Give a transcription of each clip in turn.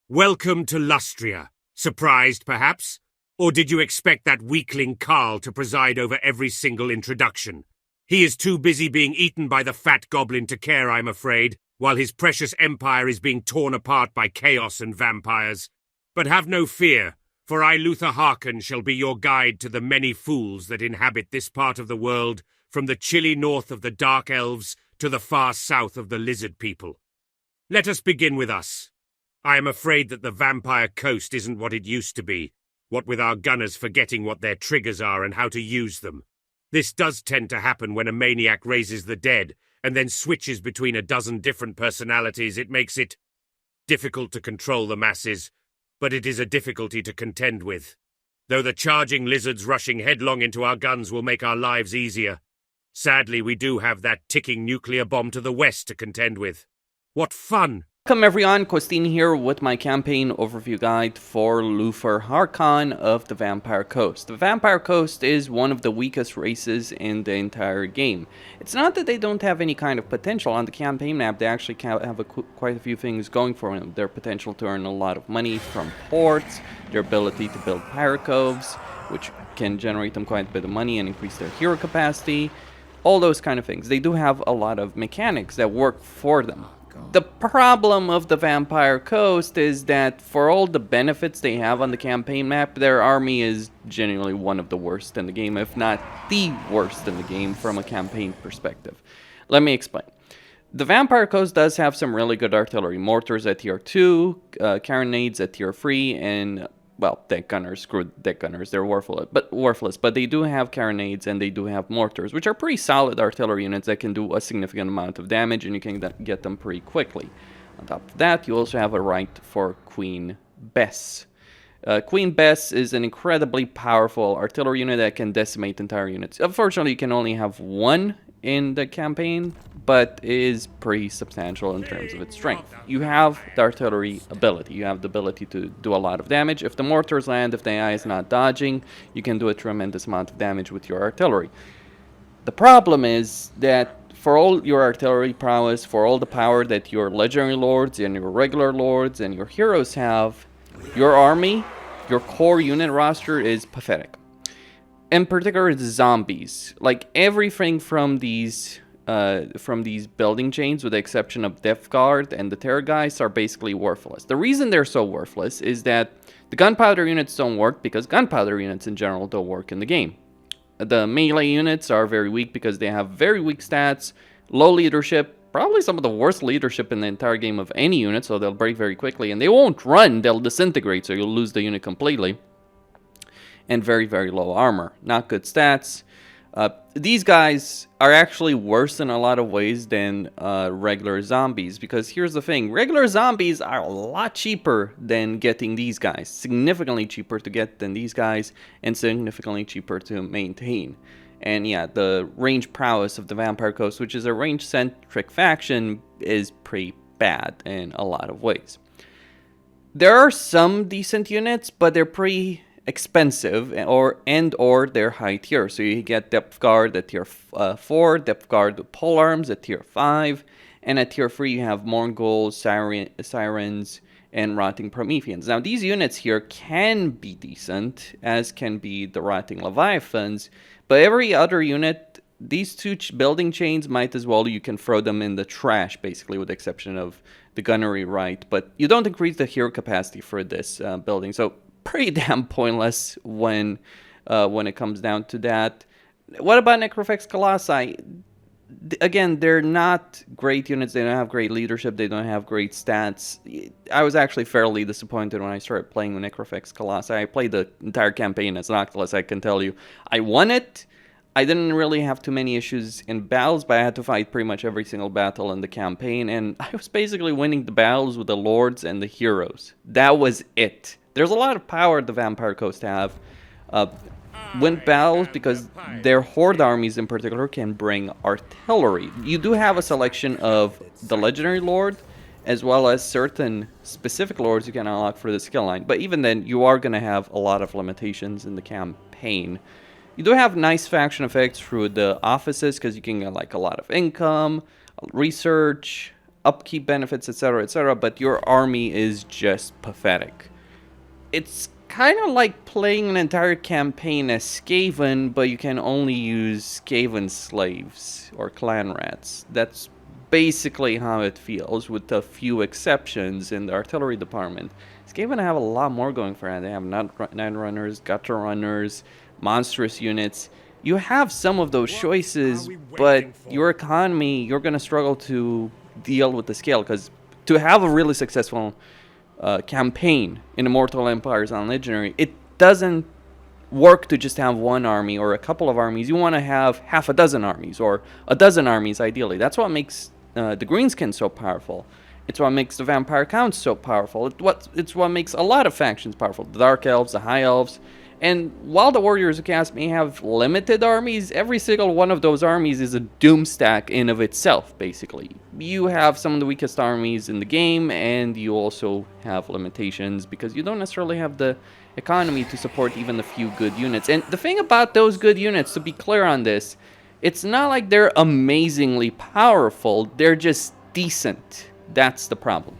Welcome to Lustria. Surprised, perhaps? Or did you expect that weakling Carl to preside over every single introduction? He is too busy being eaten by the fat goblin to care, I'm afraid, while his precious empire is being torn apart by chaos and vampires. But have no fear, for I, Luthor Harkon, shall be your guide to the many fools that inhabit this part of the world, from the chilly north of the Dark Elves to the far south of the Lizard People. Let us begin with us. I am afraid that the Vampire Coast isn't what it used to be, what with our gunners forgetting what their triggers are and how to use them. This does tend to happen when a maniac raises the dead, and then switches between a dozen different personalities. It makes it difficult to control the masses, but it is a difficulty to contend with. Though the charging lizards rushing headlong into our guns will make our lives easier, sadly we do have that ticking nuclear bomb to the west to contend with. What fun! Welcome everyone, Costin here with my campaign overview guide for Luthor Harkon of the Vampire Coast. The Vampire Coast is one of the weakest races in the entire game. It's not that they don't have any kind of potential. On the campaign map, they actually have quite a few things going for them. Their potential to earn a lot of money from ports, their ability to build pirate coves, which can generate them quite a bit of money and increase their hero capacity, all those kind of things. They do have a lot of mechanics that work for them. The problem of the Vampire Coast is that for all the benefits they have on the campaign map, their army is genuinely one of the worst in the game, if not the worst in the game from a campaign perspective. Let me explain. The Vampire Coast does have some really good artillery. Mortars at tier 2, carronades at tier 3, and, well, deck gunners. Screw deck gunners, they're worthless. But they do have carronades and they do have mortars, which are pretty solid artillery units that can do a significant amount of damage, and you can get them pretty quickly. On top of that, you also have a right for Queen Bess. Queen Bess is an incredibly powerful artillery unit that can decimate entire units. Unfortunately, you can only have one in the campaign, but is pretty substantial in terms of its strength. You have the artillery ability. You have the ability to do a lot of damage. If the mortars land, if the AI is not dodging, you can do a tremendous amount of damage with your artillery. The problem is that for all your artillery prowess, for all the power that your legendary lords and your regular lords and your heroes have, your army, your core unit roster is pathetic. In particular, the zombies. Like everything from these building chains, with the exception of Death Guard and the Terror Guys, are basically worthless. The reason they're so worthless is that the gunpowder units don't work because gunpowder units in general don't work in the game. The melee units are very weak because they have very weak stats, low leadership, probably some of the worst leadership in the entire game of any unit, so they'll break very quickly, and they won't run, they'll disintegrate, so you'll lose the unit completely. And very, very low armor. Not good stats. These guys are actually worse in a lot of ways than regular zombies, because here's the thing. Regular zombies are a lot cheaper than getting these guys. Significantly cheaper to get than these guys, and significantly cheaper to maintain. And yeah, the range prowess of the Vampire Coast, which is a range-centric faction, is pretty bad in a lot of ways. There are some decent units, but they're pretty expensive or they're high tier. So you get Depth Guard at tier 4, Depth Guard with polearms at tier 5, and at tier 3 you have Mongols, Sirens, and Rotting Prometheans. Now these units here can be decent, as can be the Rotting Leviathans, but every other unit, these two building chains, might as well, you can throw them in the trash, basically, with the exception of the gunnery right, but you don't increase the hero capacity for this building, so pretty damn pointless when it comes down to that. What about Necrofex Colossi? Again, they're not great units. They don't have great leadership. They don't have great stats. I was actually fairly disappointed when I started playing with Necrofex Colossi. I played the entire campaign as Noctilus, I can tell you. I won it. I didn't really have too many issues in battles, but I had to fight pretty much every single battle in the campaign, and I was basically winning the battles with the lords and the heroes. That was it. There's a lot of power the Vampire Coast have. Win battles because their horde armies in particular can bring artillery. You do have a selection of the legendary lord, as well as certain specific lords you can unlock for the skill line. But even then, you are going to have a lot of limitations in the campaign. You do have nice faction effects through the offices, because you can get like a lot of income, research, upkeep benefits, etc., etc., but your army is just pathetic. It's kind of like playing an entire campaign as Skaven, but you can only use Skaven slaves or clan rats. That's basically how it feels, with a few exceptions in the artillery department. Skaven have a lot more going for it. They have night runners, gutter runners, monstrous units. You have some of those choices, but your economy, you're going to struggle to deal with the scale, because to have a really successful campaign in Immortal Empires on Legendary, it doesn't work to just have one army or a couple of armies. You want to have half a dozen armies, or a dozen armies ideally. That's what makes the Greenskin so powerful. It's what makes the Vampire Counts so powerful. It's what makes a lot of factions powerful. The Dark Elves, the High Elves. And while the Warriors of Chaos may have limited armies, every single one of those armies is a doom stack in of itself, basically. You have some of the weakest armies in the game, and you also have limitations because you don't necessarily have the economy to support even a few good units. And the thing about those good units, to be clear on this, it's not like they're amazingly powerful, they're just decent. That's the problem.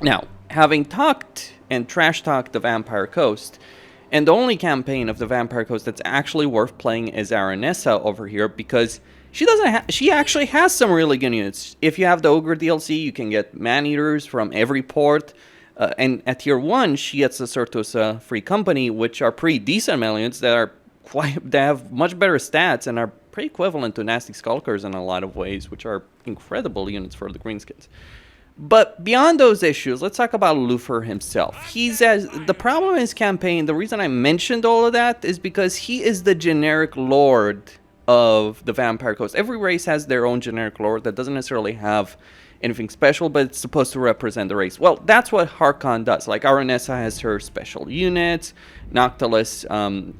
Now, having talked and trash-talked the Vampire Coast, and the only campaign of the Vampire Coast that's actually worth playing is Aranessa over here, because she actually has some really good units. If you have the Ogre DLC, you can get Man-Eaters from every port, and at tier 1, she gets the Certus Free Company, which are pretty decent melee units that have much better stats and are pretty equivalent to Nasty Skulkers in a lot of ways, which are incredible units for the Greenskins. But beyond those issues, let's talk about Luthor himself. The problem in his campaign, the reason I mentioned all of that is because he is the generic lord of the Vampire Coast. Every race has their own generic lord that doesn't necessarily have anything special, but it's supposed to represent the race. Well, that's what Harkon does. Like, Aranessa has her special units. Noctilus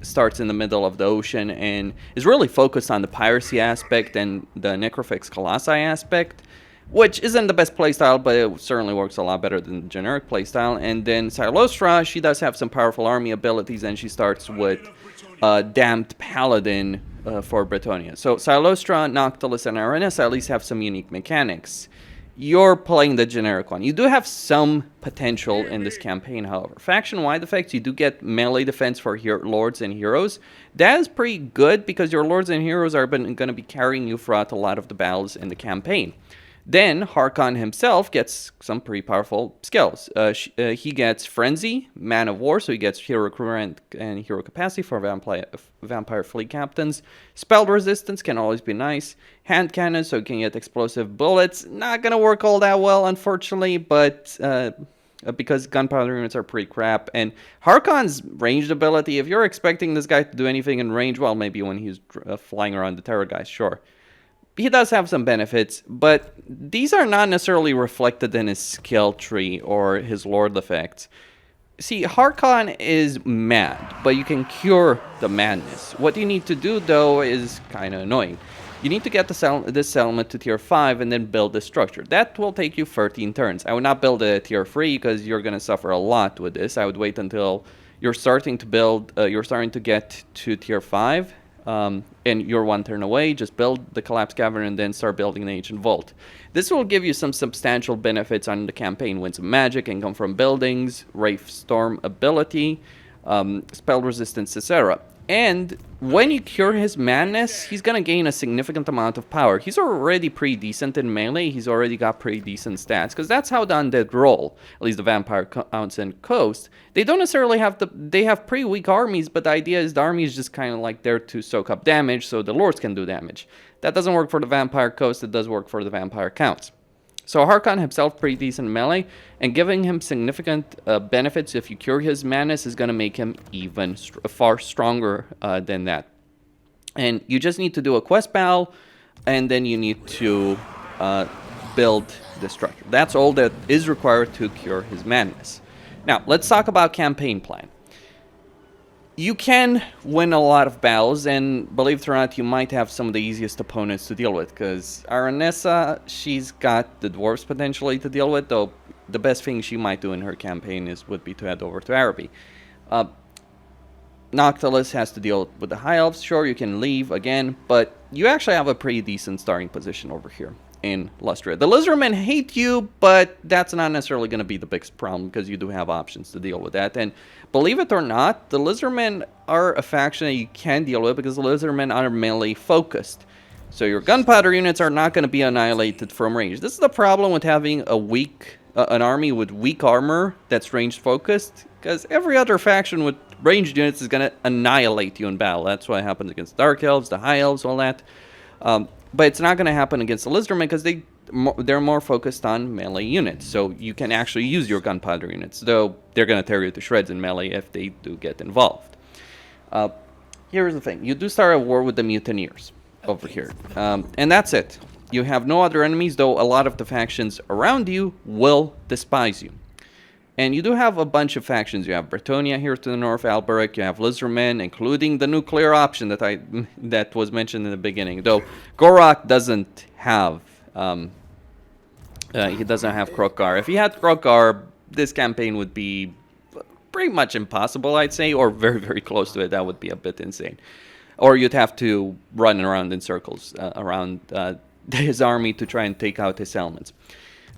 starts in the middle of the ocean and is really focused on the piracy aspect and the Necrofix Colossi aspect, which isn't the best playstyle, but it certainly works a lot better than the generic playstyle. And then Sinnelleos, she does have some powerful army abilities, and she starts with Damned Paladin for Bretonnia. So Sinnelleos, Noctilus, and Aranessa at least have some unique mechanics. You're playing the generic one. You do have some potential in this campaign, however. Faction-wide effects, you do get melee defense for lords and heroes. That is pretty good because your lords and heroes are going to be carrying you throughout a lot of the battles in the campaign. Then, Harkon himself gets some pretty powerful skills. He gets Frenzy, Man of War, so he gets Hero Recruitment and Hero Capacity for Vampire Fleet Captains. Spell Resistance can always be nice. Hand Cannon, so you can get Explosive Bullets. Not gonna work all that well, unfortunately, but because gunpowder units are pretty crap. And Harkon's ranged ability, if you're expecting this guy to do anything in range, well, maybe when he's flying around the terror guys, sure. He does have some benefits, but these are not necessarily reflected in his skill tree or his lord effects. See, Harkon is mad, but you can cure the madness. What you need to do, though, is kind of annoying. You need to get this settlement to tier 5 and then build the structure. That will take you 13 turns. I would not build it at tier 3 because you're going to suffer a lot with this. I would wait until you're starting to get to tier 5. And you're one turn away. Just build the Collapse Cavern and then start building the Ancient Vault. This will give you some substantial benefits on the campaign. Win some magic, income from buildings, Wraith Storm ability, spell resistance, etc. And when you cure his madness, he's going to gain a significant amount of power. He's already pretty decent in melee. He's already got pretty decent stats, because that's how the undead roll. At least the Vampire Counts and Coast. They don't necessarily have they have pretty weak armies, but the idea is the army is just kind of like there to soak up damage, so the lords can do damage. That doesn't work for the Vampire Coast. It does work for the Vampire Counts. So Harkon himself, pretty decent melee, and giving him significant benefits if you cure his madness is going to make him even far stronger than that. And you just need to do a quest battle, and then you need to build the structure. That's all that is required to cure his madness. Now, let's talk about campaign plan. You can win a lot of battles, and believe it or not, you might have some of the easiest opponents to deal with, because Aranessa, she's got the dwarves potentially to deal with, though the best thing she might do in her campaign would be to head over to Araby. Noctilus has to deal with the High Elves. Sure, you can leave again, but you actually have a pretty decent starting position over here. in Lustria. The Lizardmen hate you, but that's not necessarily going to be the biggest problem because you do have options to deal with that. And believe it or not, the Lizardmen are a faction that you can deal with because the Lizardmen are melee focused. So your gunpowder units are not going to be annihilated from range. This is the problem with having an army with weak armor that's range focused, because every other faction with ranged units is going to annihilate you in battle. That's what happens against Dark Elves, the High Elves, all that. But it's not going to happen against the Lizardmen because they're more focused on melee units. So you can actually use your gunpowder units, though they're going to tear you to shreds in melee if they do get involved. Here's the thing. You do start a war with the Mutineers over here. And that's it. You have no other enemies, though a lot of the factions around you will despise you. And you do have a bunch of factions. You have Bretonnia here to the north, Alberic, you have Lizardmen, including the nuclear option that was mentioned in the beginning. Though Gorak doesn't have Krokar. If he had Krokar, this campaign would be pretty much impossible, I'd say, or very, very close to it. That would be a bit insane. Or you'd have to run around in circles around his army to try and take out his elements.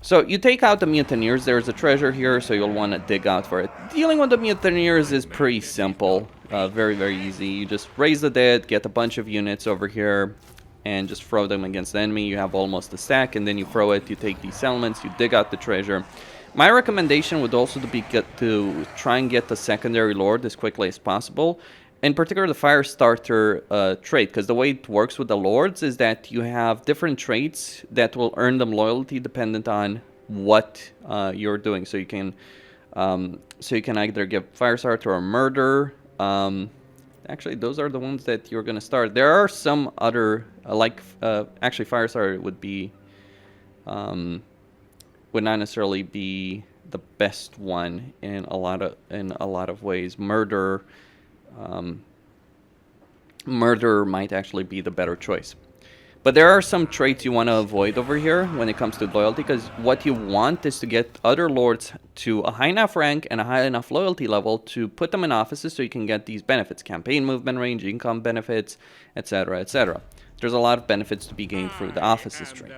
So you take out the Mutineers. There's a treasure here, so you'll want to dig out for it. Dealing with the Mutineers is pretty simple. Very, very easy. You just raise the dead, get a bunch of units over here, and just throw them against the enemy. You have almost a stack, and then you throw it. You take these elements, you dig out the treasure. My recommendation would also be to try and get the secondary lord as quickly as possible. In particular, the fire starter trait, because the way it works with the lords is that you have different traits that will earn them loyalty dependent on what you're doing. So you can either give fire starter or murder. Actually, those are the ones that you're going to start. There are some other actually fire starter would not necessarily be the best one in a lot of ways. Murder might actually be the better choice. But there are some traits you want to avoid over here when it comes to loyalty, because what you want is to get other lords to a high enough rank and a high enough loyalty level to put them in offices so you can get these benefits. Campaign movement range, income benefits, etc., etc. There's a lot of benefits to be gained through the offices tree.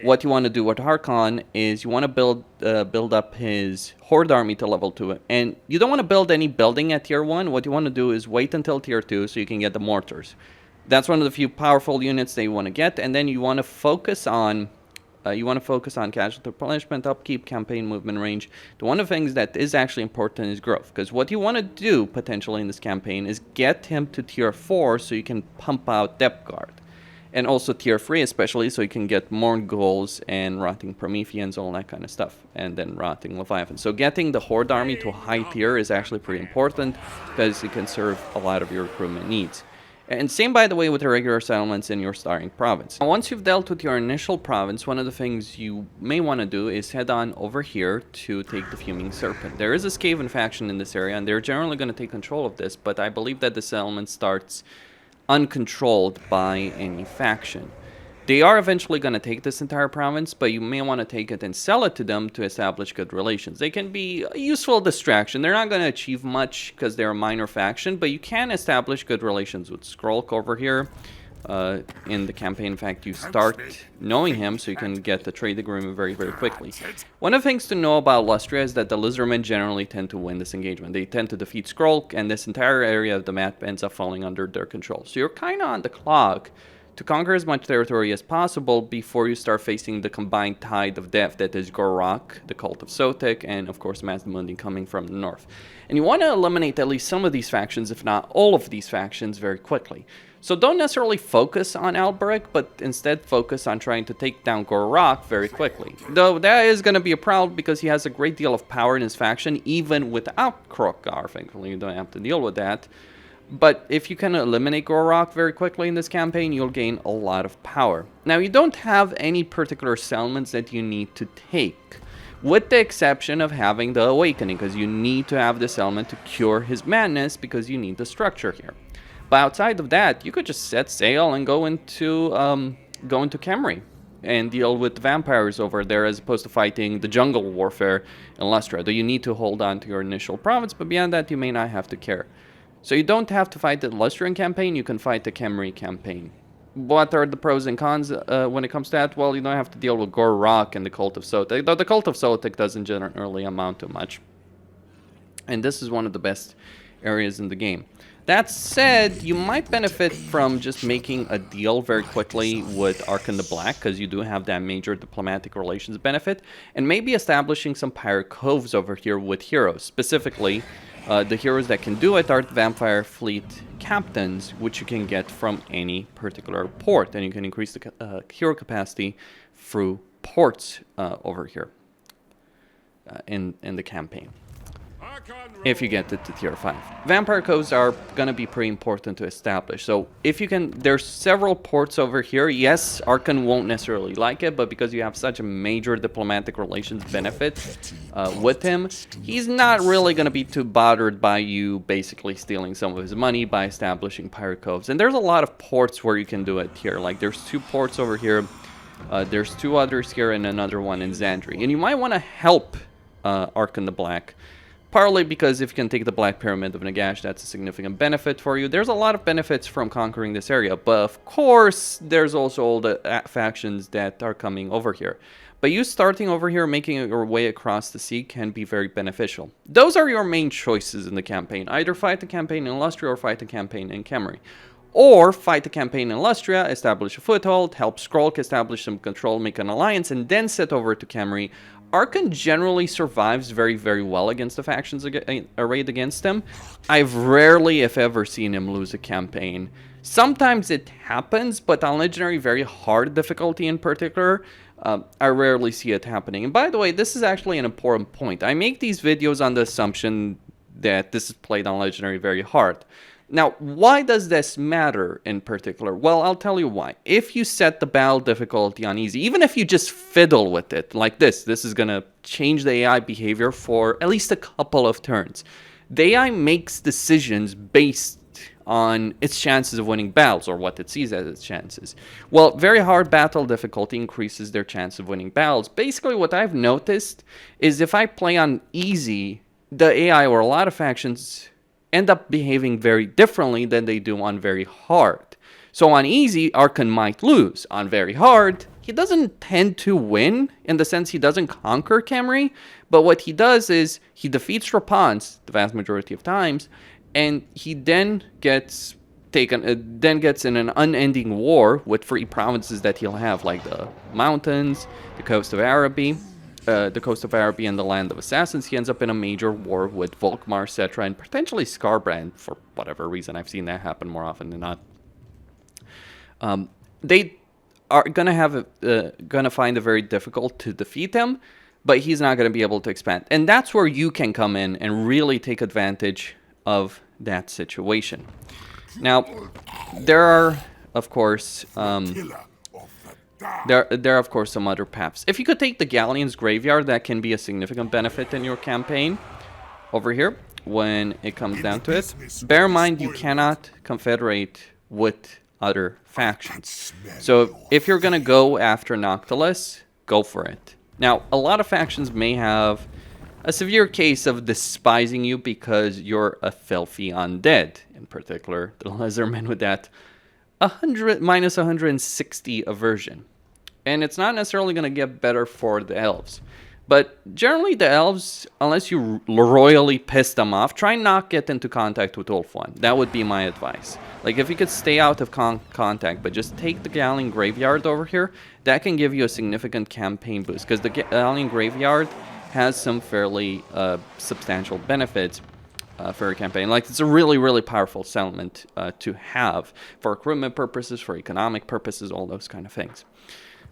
What you want to do with Harkon is you want to build up his Horde army to level 2. And you don't want to build any building at tier 1. What you want to do is wait until tier 2 so you can get the mortars. That's one of the few powerful units that you want to get. And then you want to focus on casualty replenishment, upkeep, campaign movement range. One of the things that is actually important is growth, because what you want to do potentially in this campaign is get him to tier 4 so you can pump out Depth Guard. And also tier 3 especially, so you can get more ghouls and rotting Prometheans, all that kind of stuff. And then rotting Leviathan. So getting the Horde army to a high tier is actually pretty important, because it can serve a lot of your recruitment needs. And same, by the way, with the regular settlements in your starting province. Now, once you've dealt with your initial province, one of the things you may want to do is head on over here to take the Fuming Serpent. There is a Skaven faction in this area, and they're generally going to take control of this, but I believe that the settlement starts uncontrolled by any faction. They are eventually going to take this entire province, but you may want to take it and sell it to them to establish good relations. They can be a useful distraction. They're not going to achieve much because they're a minor faction, but you can establish good relations with Skrulk over here in the campaign. In fact, you start knowing him so you can get the trade agreement very, very quickly. One of the things to know about Lustria is that the Lizardmen generally tend to win this engagement. They tend to defeat Skrulk, and this entire area of the map ends up falling under their control. So you're kind of on the clock to conquer as much territory as possible before you start facing the combined tide of death that is Gorak, the Cult of Sotek, and of course Mazdamundi coming from the north. And you want to eliminate at least some of these factions, if not all of these factions, very quickly. So don't necessarily focus on Alberic, but instead focus on trying to take down Gorak very quickly. Though that is going to be a problem because he has a great deal of power in his faction, even without Krokar. Thankfully, you don't have to deal with that. But if you can eliminate Gorak very quickly in this campaign, you'll gain a lot of power. Now, you don't have any particular settlements that you need to take, with the exception of having the Awakening, because you need to have this element to cure his madness, because you need the structure here. But outside of that, you could just set sail and go into Khemri and deal with the vampires over there, as opposed to fighting the jungle warfare in Lustria. Though you need to hold on to your initial province, but beyond that, you may not have to care. So you don't have to fight the Lustrian campaign, you can fight the Khemri campaign what are the pros and cons when it comes to that? Well, you don't have to deal with Gore Rock and the Cult of Sotek, though the Cult of Sotek doesn't generally amount to much. And this is one of the best areas in the game. That said, you might benefit from just making a deal very quickly with Harkon the Black, because you do have that major diplomatic relations benefit, and maybe establishing some pirate coves over here with heroes. Specifically, the heroes that can do it are vampire fleet captains, which you can get from any particular port, and you can increase the hero capacity through ports over here in the campaign, if you get it to tier 5. Vampire coves are going to be pretty important to establish. So if you can, there's several ports over here. Yes, Harkon won't necessarily like it, but because you have such a major diplomatic relations benefit with him, he's not really going to be too bothered by you basically stealing some of his money by establishing pirate coves. And there's a lot of ports where you can do it here. Like there's 2 ports over here. There's 2 others here and another one in Xandri. And you might want to help Harkon the Black. Partly because if you can take the Black Pyramid of Nagash, that's a significant benefit for you. There's a lot of benefits from conquering this area, but of course, there's also all the factions that are coming over here. But you starting over here, making your way across the sea can be very beneficial. Those are your main choices in the campaign. Either fight the campaign in Lustria or fight the campaign in Khemri. Or fight the campaign in Lustria, establish a foothold, help Skrulk establish some control, make an alliance, and then set over to Khemri. Harkon generally survives very, very well against the factions arrayed against him. I've rarely, if ever, seen him lose a campaign. Sometimes it happens, but on Legendary, very hard difficulty in particular, I rarely see it happening. And by the way, this is actually an important point. I make these videos on the assumption that this is played on Legendary very hard. Now, why does this matter in particular? Well, I'll tell you why. If you set the battle difficulty on easy, even if you just fiddle with it like this is going to change the AI behavior for at least a couple of turns. The AI makes decisions based on its chances of winning battles, or what it sees as its chances. Well, very hard battle difficulty increases their chance of winning battles. Basically, what I've noticed is if I play on easy, the AI or a lot of factions end up behaving very differently than they do on very hard. So on easy, Harkon might lose. On very hard, he doesn't tend to win, in the sense he doesn't conquer Khemri, but what he does is he defeats Rapans the vast majority of times, and he then gets in an unending war with 3 provinces that he'll have, like the mountains, the coast of Araby, and the Land of Assassins. He ends up in a major war with Volkmar, Cetra, and potentially Skarbrand, for whatever reason. I've seen that happen more often than not. They are gonna find it very difficult to defeat him, but he's not gonna be able to expand. And that's where you can come in and really take advantage of that situation. Now, there are, of course, there are, of course, some other paths. If you could take the Galleon's Graveyard, that can be a significant benefit in your campaign over here when it comes down to it. Bear in mind, you cannot confederate with other factions. So if you're going to go after Noctilus, go for it. Now, a lot of factions may have a severe case of despising you because you're a filthy undead. In particular, the Lizardmen with that minus 160 aversion. And it's not necessarily going to get better for the elves. But generally the elves, unless you royally piss them off, try not get into contact with Wolf One. That would be my advice. Like if you could stay out of contact, but just take the Galleon Graveyard over here, that can give you a significant campaign boost. Because the Galleon Graveyard has some fairly substantial benefits for your campaign. Like it's a really, really powerful settlement to have for recruitment purposes, for economic purposes, all those kind of things.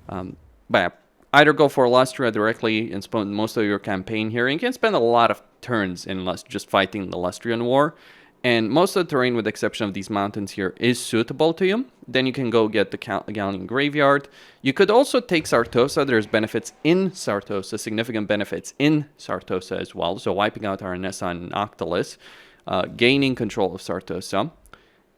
But yeah, either go for Lustria directly and spend most of your campaign here. And you can spend a lot of turns in just fighting the Lustrian War. And most of the terrain, with the exception of these mountains here, is suitable to you. Then you can go get the Galleon Graveyard. You could also take Sartosa. There's benefits in Sartosa, significant benefits in Sartosa as well. So wiping out Arnessa and Noctilus, gaining control of Sartosa,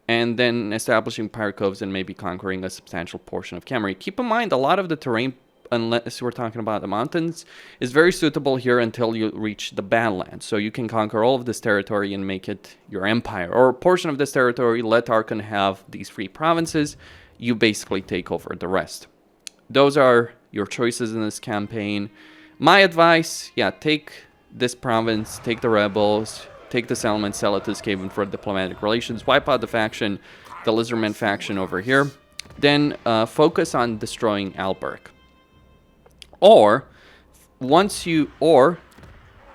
and then establishing Pirate Coves and maybe conquering a substantial portion of Khemri. Keep in mind, a lot of the terrain, unless we're talking about the mountains, is very suitable here until you reach the Badlands. So you can conquer all of this territory and make it your empire. Or a portion of this territory, let Harkon have these 3 provinces. you basically take over the rest. Those are your choices in this campaign. My advice, yeah, take this province, take the rebels, take the settlement, sell it to Skaven for diplomatic relations, wipe out the faction, the Lizardman faction over here, then focus on destroying Alberic. Or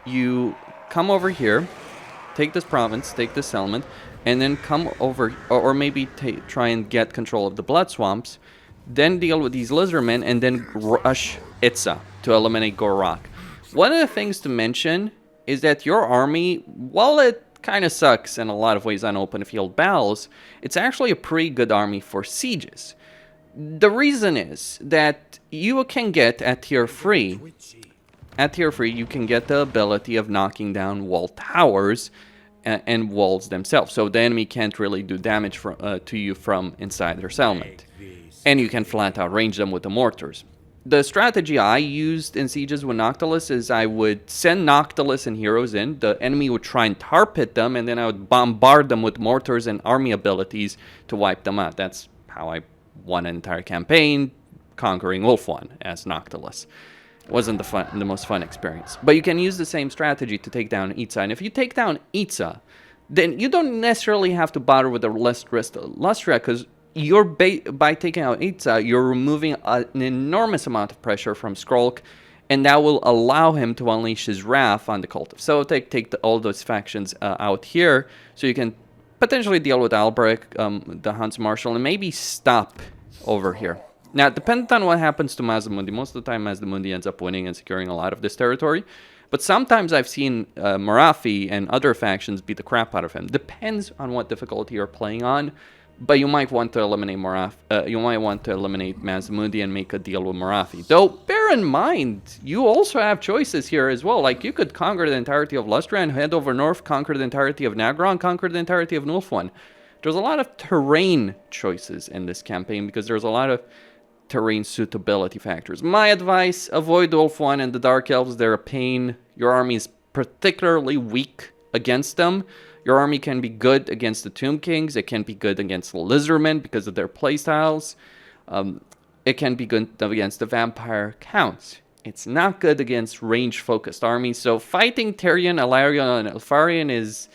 you come over here, take this province, take this settlement, and then come over, or maybe try and get control of the blood swamps, then deal with these lizardmen, and then rush Itza to eliminate Gorak. One of the things to mention is that your army, while it kind of sucks in a lot of ways on open field battles, it's actually a pretty good army for sieges. The reason is that you can get at tier 3, you can get the ability of knocking down wall towers and walls themselves, so the enemy can't really do damage to you from inside their settlement. And you can flat out range them with the mortars. The strategy I used in sieges with Noctilus is I would send Noctilus and heroes in, the enemy would try and tar pit them, and then I would bombard them with mortars and army abilities to wipe them out. That's how I won an entire campaign, conquering Ulfuan as Noctilus. It wasn't the most fun experience. But you can use the same strategy to take down Itza. And if you take down Itza, then you don't necessarily have to bother with the Lustria, because by taking out Itza, you're removing an enormous amount of pressure from Skrulk, and that will allow him to unleash his wrath on the cultists. So take all those factions out here, so you can potentially deal with Alberic, the Hunts Marshal, and maybe stop over here. Now, depending on what happens to Mazdamundi, most of the time Mazdamundi ends up winning and securing a lot of this territory. But sometimes I've seen Marafi and other factions beat the crap out of him. Depends on what difficulty you're playing on. But you might want to eliminate Mazdamundi and make a deal with Marafi. Though, bear in mind, you also have choices here as well. Like, you could conquer the entirety of Lustria and head over north, conquer the entirety of Nagron, conquer the entirety of Nulfwan. There's a lot of terrain choices in this campaign because there's a lot of terrain suitability factors. My advice, avoid Ulfuan and the Dark Elves. They're a pain. Your army is particularly weak against them. Your army can be good against the Tomb Kings. It can be good against the Lizardmen because of their playstyles. It can be good against the Vampire Counts. It's not good against range-focused armies. So fighting Tyrion, Alarion, and Elfarion is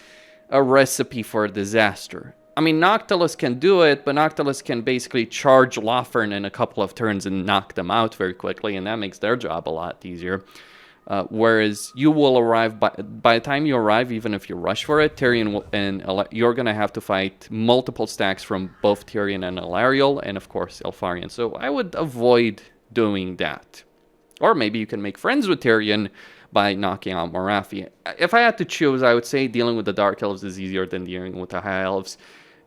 a recipe for disaster. I mean, Noctilus can do it, but Noctilus can basically charge Lothern in a couple of turns and knock them out very quickly, and that makes their job a lot easier. Whereas you will arrive, by the time you arrive, even if you rush for it, Tyrion you're going to have to fight multiple stacks from both Tyrion and Alariel, and of course Elfarion. So I would avoid doing that. Or maybe you can make friends with Tyrion by knocking out Marafi. If I had to choose, I would say dealing with the Dark Elves is easier than dealing with the High Elves,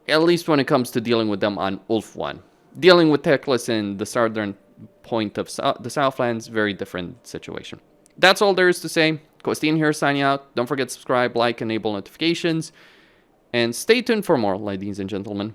at least when it comes to dealing with them on Ulfuan. Dealing with Teclis in the southern point of the Southlands, very different situation. That's all there is to say. Costin here signing out. Don't forget to subscribe, like, enable notifications. And stay tuned for more, ladies and gentlemen.